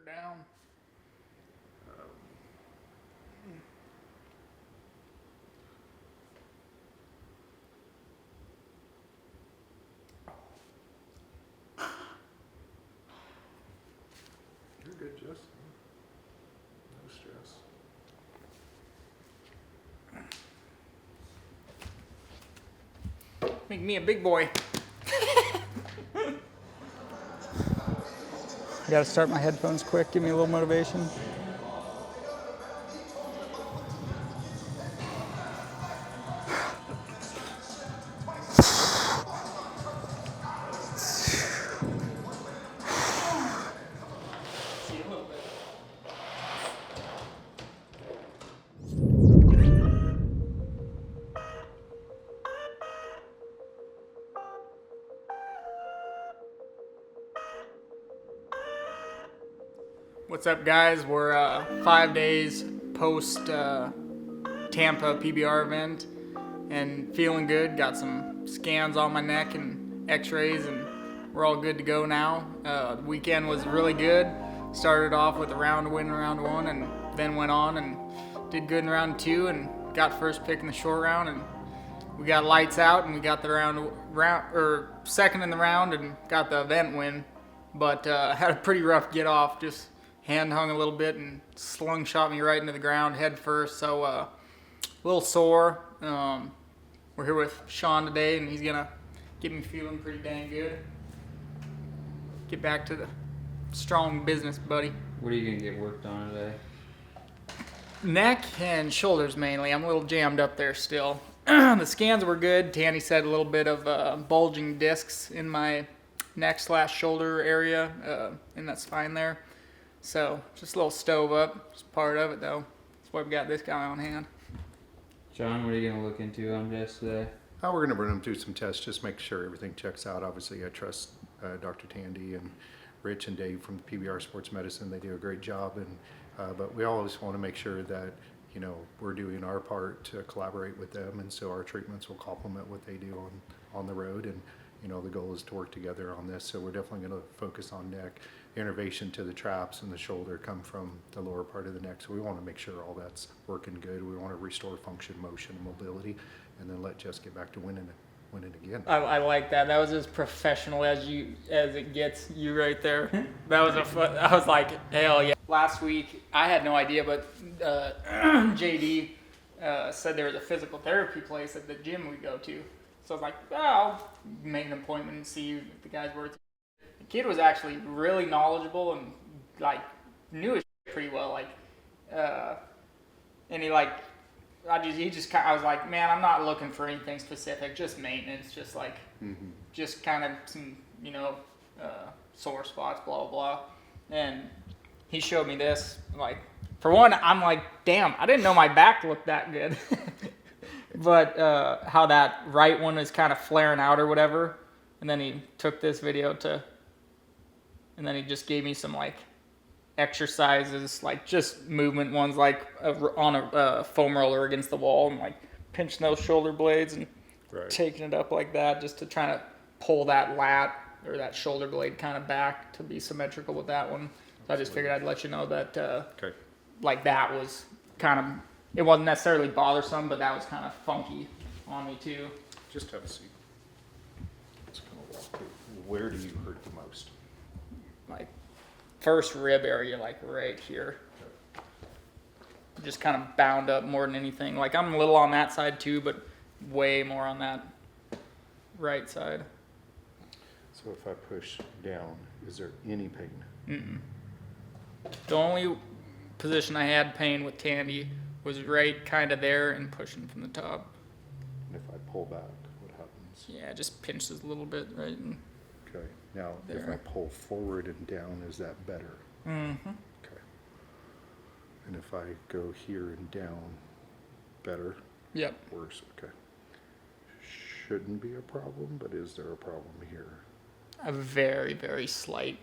down. You're good, Jess. No stress. Make me a big boy. I gotta start my headphones quick, give me a little motivation. What's up, guys? We're 5 days post Tampa PBR event and feeling good. Got some scans on my neck and x-rays, and we're all good to go now. The weekend was really good. Started off with a round win in round one, and then went on and did good in round two and got first pick in the short round, and we got lights out and we got the round or second in the round and got the event win. But had a pretty rough get off, just hand hung a little bit and slingshot me right into the ground head first, so a little sore. We're here with Shawn today, and he's gonna get me feeling pretty dang good. Get back to the strong business, buddy. What are you gonna get worked on today? Neck and shoulders mainly. I'm a little jammed up there still. The scans were good. Tanny said a little bit of bulging discs in my neck/shoulder area, and that's fine there. So just a little stove up, just part of it though. That's why we got this guy on hand. John, what are you gonna look into on Jess today? We're going to run them through some tests, just make sure everything checks out. Obviously, I trust Dr. Tandy and Rich and Dave from PBR Sports Medicine. They do a great job, and but we always want to make sure that we're doing our part to collaborate with them, and so our treatments will complement what they do on the road. And the goal is to work together on this. So we're definitely going to focus on neck. The innervation to the traps and the shoulder come from the lower part of the neck. So we want to make sure all that's working good. We want to restore function, motion, and mobility, and then let Jess get back to winning again. I like that. That was as professional as it gets. You right there. That was I was like, hell yeah. Last week I had no idea, but JD said there was a physical therapy place at the gym we go to. So I was like, I'll make an appointment and see if the guy's worth it. The kid was actually really knowledgeable and knew his shit pretty well. And he I was like, man, I'm not looking for anything specific, just maintenance, just just kind of some, sore spots, blah, blah, blah. And he showed me this. For one, I'm like, damn, I didn't know my back looked that good. But how that right one is kind of flaring out or whatever. And then he took this video and then he just gave me some exercises, just movement ones, on a foam roller against the wall, and pinching those shoulder blades and taking it up like that, just to try to pull that lat or that shoulder blade kind of back to be symmetrical with that one. So I just figured I'd let you know that that was kind of, it wasn't necessarily bothersome, but that was kind of funky on me too. Just have a seat. Let's kind of walk through. Where do you hurt the most? First rib area, right here. Just kind of bound up more than anything. I'm a little on that side too, but way more on that right side. So if I push down, is there any pain? Mm-mm. The only position I had pain with Tandy was right kind of there and pushing from the top. And if I pull back, what happens? Yeah, it just pinches a little bit right in. Okay. Now, there. If I pull forward and down, is that better? Mm-hmm. Okay. And if I go here and down, better? Yep. Worse? Okay. Shouldn't be a problem, but is there a problem here? A very, very slight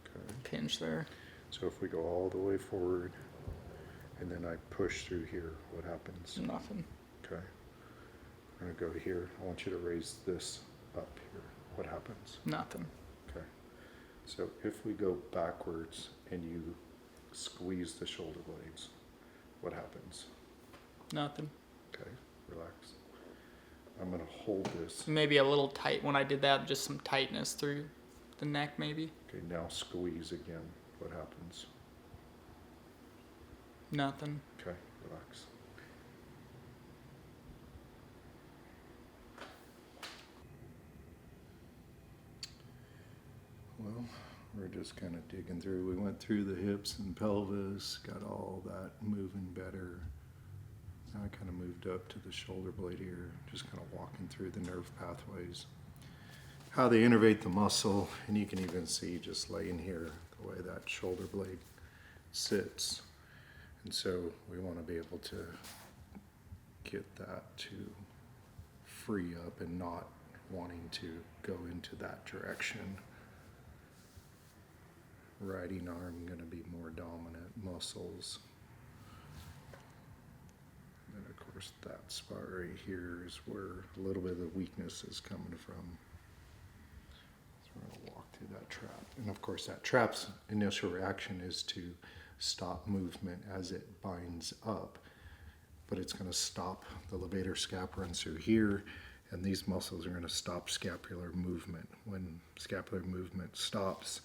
Okay. pinch there. So if we go all the way forward and then I push through here, what happens? Nothing. Okay. I'm going to go here. I want you to raise this up here. What happens? Nothing. Okay. So if we go backwards and you squeeze the shoulder blades, what happens? Nothing. Okay, relax. I'm gonna hold this. Maybe a little tight when I did that, just some tightness through the neck maybe. Okay, now squeeze again. What happens? Nothing. Okay, relax. Well, we're just kind of digging through. We went through the hips and pelvis, got all that moving better. Now I kind of moved up to the shoulder blade here, just kind of walking through the nerve pathways, how they innervate the muscle, and you can even see just laying here the way that shoulder blade sits. And so we want to be able to get that to free up and not wanting to go into that direction. Righting arm going to be more dominant muscles. And of course that spot right here is where a little bit of the weakness is coming from. So we're going to walk through that trap. And of course that trap's initial reaction is to stop movement as it binds up. But it's going to stop, the levator scap runs through here, and these muscles are going to stop scapular movement. When scapular movement stops,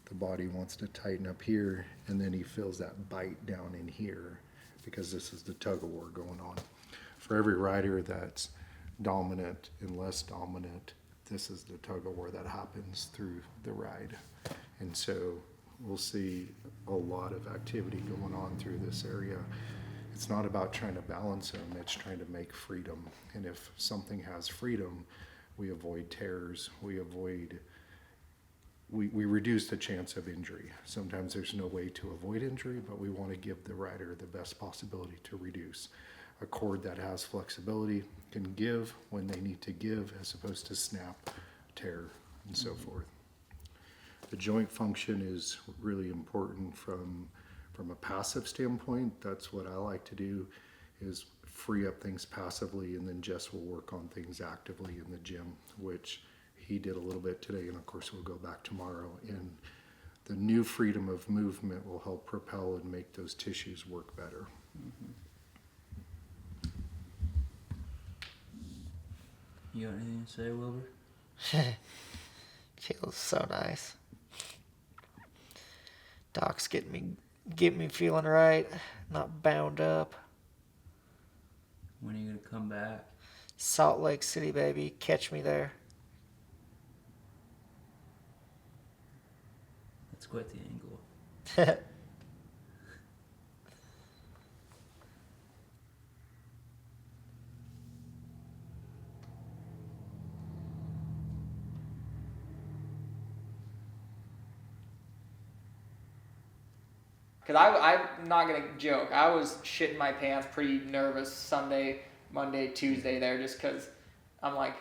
the body wants to tighten up here, and then he feels that bite down in here because this is the tug of war going on. For every rider that's dominant and less dominant, this is the tug of war that happens through the ride. And so we'll see a lot of activity going on through this area. It's not about trying to balance them, it's trying to make freedom. And if something has freedom, we avoid tears, we reduce the chance of injury. Sometimes there's no way to avoid injury, but we want to give the rider the best possibility to reduce. A cord that has flexibility can give when they need to give, as opposed to snap, tear, and so forth. The joint function is really important from a passive standpoint. That's what I like to do, is free up things passively, and then Jess will work on things actively in the gym, which he did a little bit today, and of course we'll go back tomorrow. And the new freedom of movement will help propel and make those tissues work better. Mm-hmm. You got anything to say, Wilbur? Feels so nice. Doc's getting me feeling right, not bound up. When are you gonna come back? Salt Lake City, baby. Catch me there. That's quite the angle. Because I'm not going to joke. I was shitting my pants, pretty nervous Sunday, Monday, Tuesday there, just because I'm like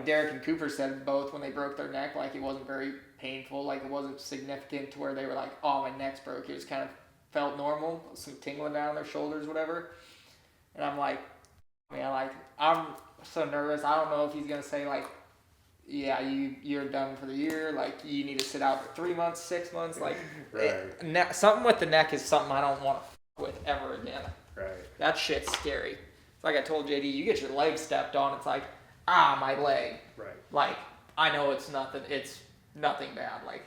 Derek and Cooper said both when they broke their neck, like it wasn't very painful, like it wasn't significant to where they were like, oh, my neck's broke. It just kind of felt normal, some tingling down their shoulders, whatever. And I'm like, man, like, I'm so nervous. I don't know if he's going to say, like, yeah, you're done for the year. Like, you need to sit out for 3 months, 6 months. Like, Right. Something with the neck is something I don't want to with ever again. Right. That shit's scary. It's like I told JD, you get your leg stepped on, it's like, my leg. Right. Like, I know it's nothing bad. Like,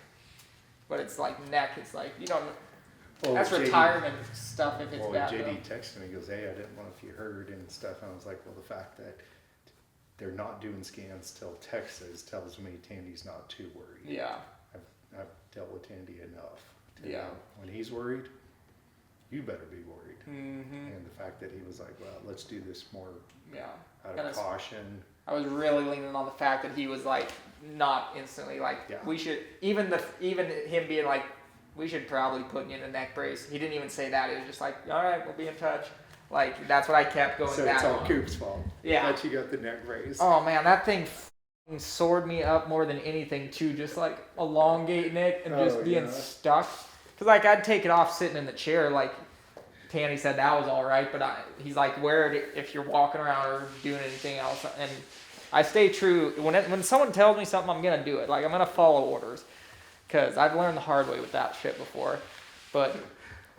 but it's like neck. It's like, you don't. Well, that's JD retirement stuff if it's bad. JD texted me, he goes, hey, I didn't know if you heard and stuff. And I was like, well, the fact that they're not doing scans till Texas tells me Tandy's not too worried. Yeah. I've dealt with Tandy enough to Yeah. know when he's worried, you better be worried. Mm-hmm. And the fact that he was like, well, let's do this more out And of caution. I was really leaning on the fact that he was like not instantly like we should even him being like we should probably put you in a neck brace. He didn't even say that. It was just like, all right, we'll be in touch. Like that's what I kept going So back it's all on. Coop's fault. Yeah. That you got the neck brace. Oh man, that thing f***ing soared me up more than anything too. Just like elongating it and just being stuck. Cause like I'd take it off sitting in the chair. Like Tanny said that was all right, but he's like, wear it if you're walking around or doing anything else. And I stay true. When someone tells me something, I'm gonna do it. Like I'm gonna follow orders. Cause I've learned the hard way with that shit before. But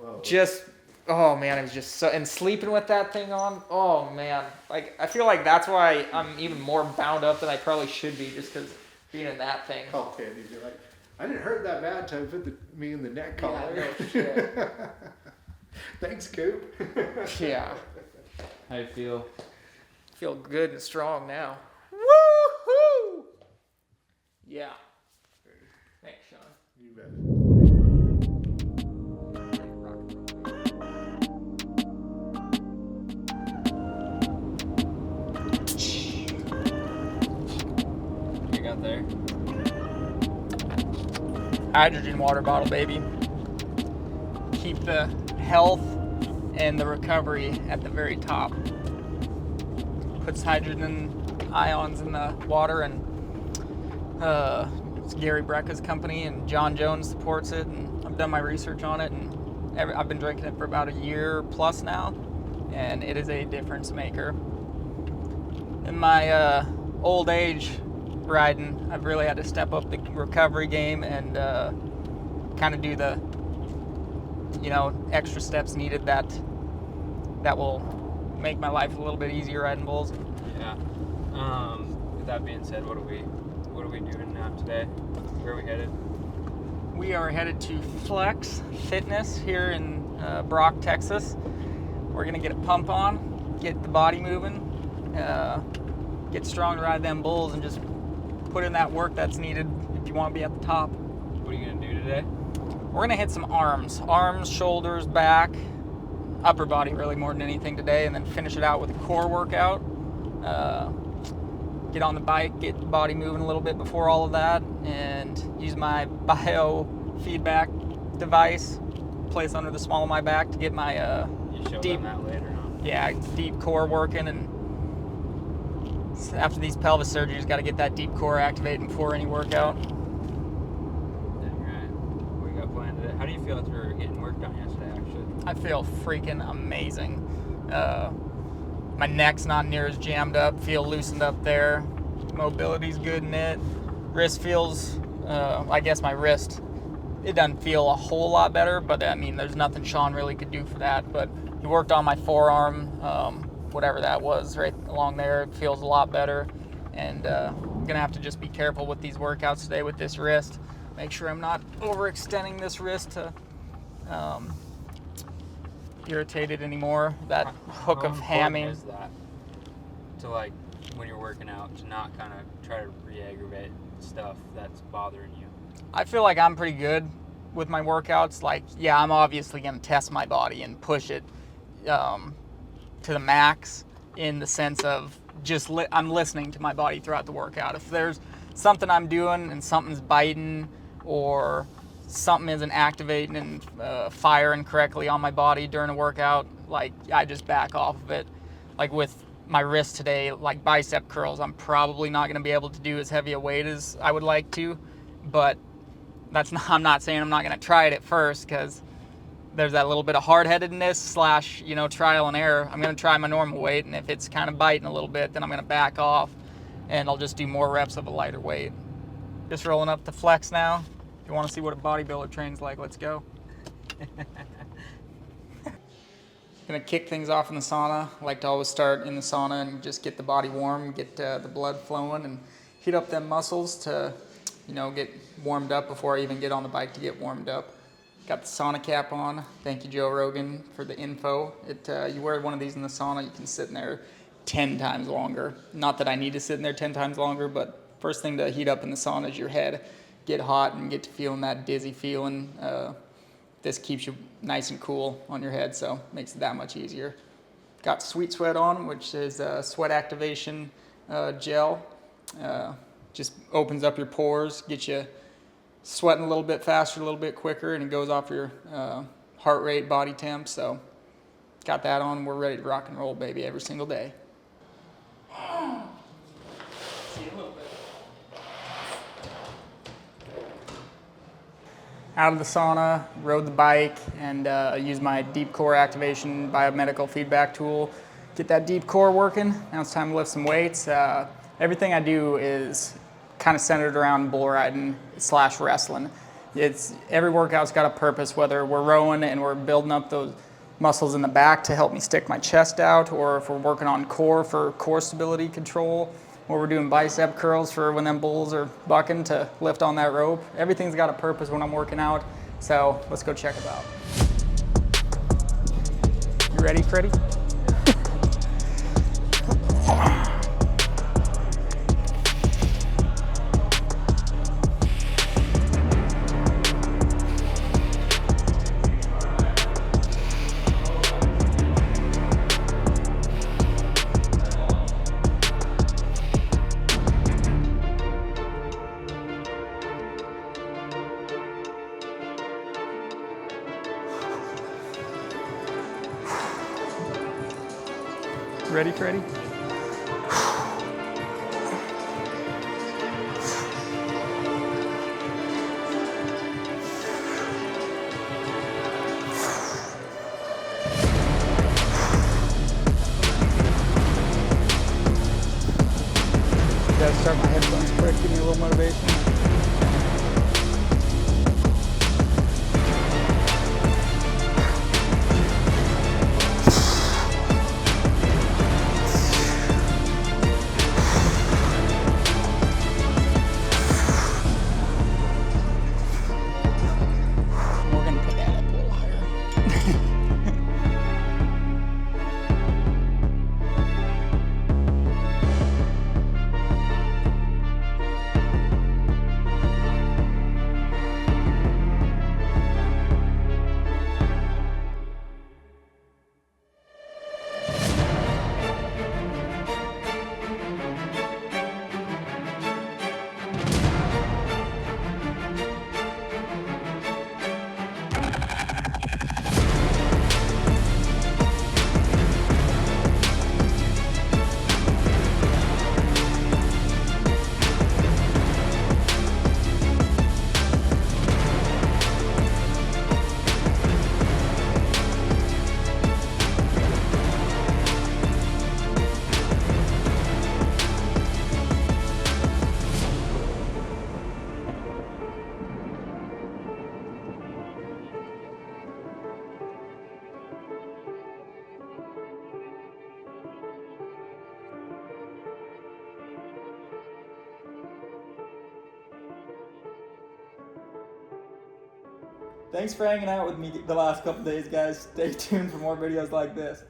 Well, just, oh man, it was just so, and sleeping with that thing on, oh man. Like, I feel like that's why I'm even more bound up than I probably should be, just because being in that thing. call Tandy. You're like, I didn't hurt that bad till I put me in the neck collar. Yeah, no shit. Thanks, Coop. Yeah. How you feel? Feel good and strong now. Woohoo! Yeah. Thanks, Sean. You bet. You got there? Hydrogen water bottle, baby. Keep the health and the recovery at the very top. Puts hydrogen ions in the water, and it's Gary Brecka's company, and John Jones supports it, and I've done my research on it, and I've been drinking it for about a year plus now, and it is a difference maker. In my old age riding, I've really had to step up the recovery game and kind of do the extra steps needed that will make my life a little bit easier riding bulls. Yeah. With that being said, what are we doing now today? Where are we headed? We are headed to Flex Fitness here in Brock, Texas. We're gonna get a pump on, get the body moving, get strong to ride them bulls, and just put in that work that's needed if you want to be at the top. What are you gonna do today? We're gonna hit some arms, shoulders, back, upper body really more than anything today, and then finish it out with a core workout. Get on the bike, get the body moving a little bit before all of that, and use my biofeedback device placed under the small of my back to get my You show deep, them that later on. yeah, deep core working. And after these pelvis surgeries, got to get that deep core activating before any workout. Dang right. What do you got planned today? How do you feel after getting work done yesterday, actually? I feel freaking amazing. My neck's not near as jammed up, feel loosened up there. Mobility's good in it. Wrist feels, I guess my wrist, it doesn't feel a whole lot better, but I mean, there's nothing Shawn really could do for that. But he worked on my forearm, whatever that was, right along there. It feels a lot better. And I'm gonna have to just be careful with these workouts today with this wrist. Make sure I'm not overextending this wrist to irritate it anymore. That hook How of important hamming. is that to, like, when you're working out, to not kind of try to re-aggravate stuff that's bothering you? I feel like I'm pretty good with my workouts. Like, yeah, I'm obviously going to test my body and push it to the max, in the sense of just I'm listening to my body throughout the workout. If there's something I'm doing and something's biting, or something isn't activating and firing correctly on my body during a workout, like, I just back off of it. Like with my wrist today, like bicep curls, I'm probably not going to be able to do as heavy a weight as I would like to, but I'm not saying I'm not going to try it at first, because there's that little bit of hard-headedness / trial and error. I'm going to try my normal weight, and if it's kind of biting a little bit, then I'm going to back off, and I'll just do more reps of a lighter weight. Just rolling up the Flex now. If you want to see what a bodybuilder trains like, let's go. Gonna kick things off in the sauna. I like to always start in the sauna and just get the body warm, get the blood flowing, and heat up them muscles to, get warmed up before I even get on the bike to get warmed up. Got the sauna cap on. Thank you, Joe Rogan, for the info. You wear one of these in the sauna, you can sit in there 10 times longer. Not that I need to sit in there 10 times longer, but first thing to heat up in the sauna is your head. Get hot and get to feeling that dizzy feeling. This keeps you nice and cool on your head, so makes it that much easier. Got Sweet Sweat on, which is a sweat activation gel. Just opens up your pores, gets you sweating a little bit faster, a little bit quicker, and it goes off your heart rate, body temp. So got that on. We're ready to rock and roll, baby, every single day. See you a little bit. Out of the sauna, rode the bike, and used my deep core activation biomedical feedback tool. Get that deep core working. Now it's time to lift some weights. Everything I do is kind of centered around bull riding / wrestling. it's every workout's got a purpose, whether we're rowing and we're building up those muscles in the back to help me stick my chest out, or if we're working on core for core stability control, or we're doing bicep curls for when them bulls are bucking to lift on that rope. Everything's got a purpose when I'm working out, so let's go check it out. You ready, Freddie? Ready, Freddie? Gotta start my headphones quick, give me a little motivation. We're gonna put that up a little higher. Thanks for hanging out with me the last couple days, guys. Stay tuned for more videos like this.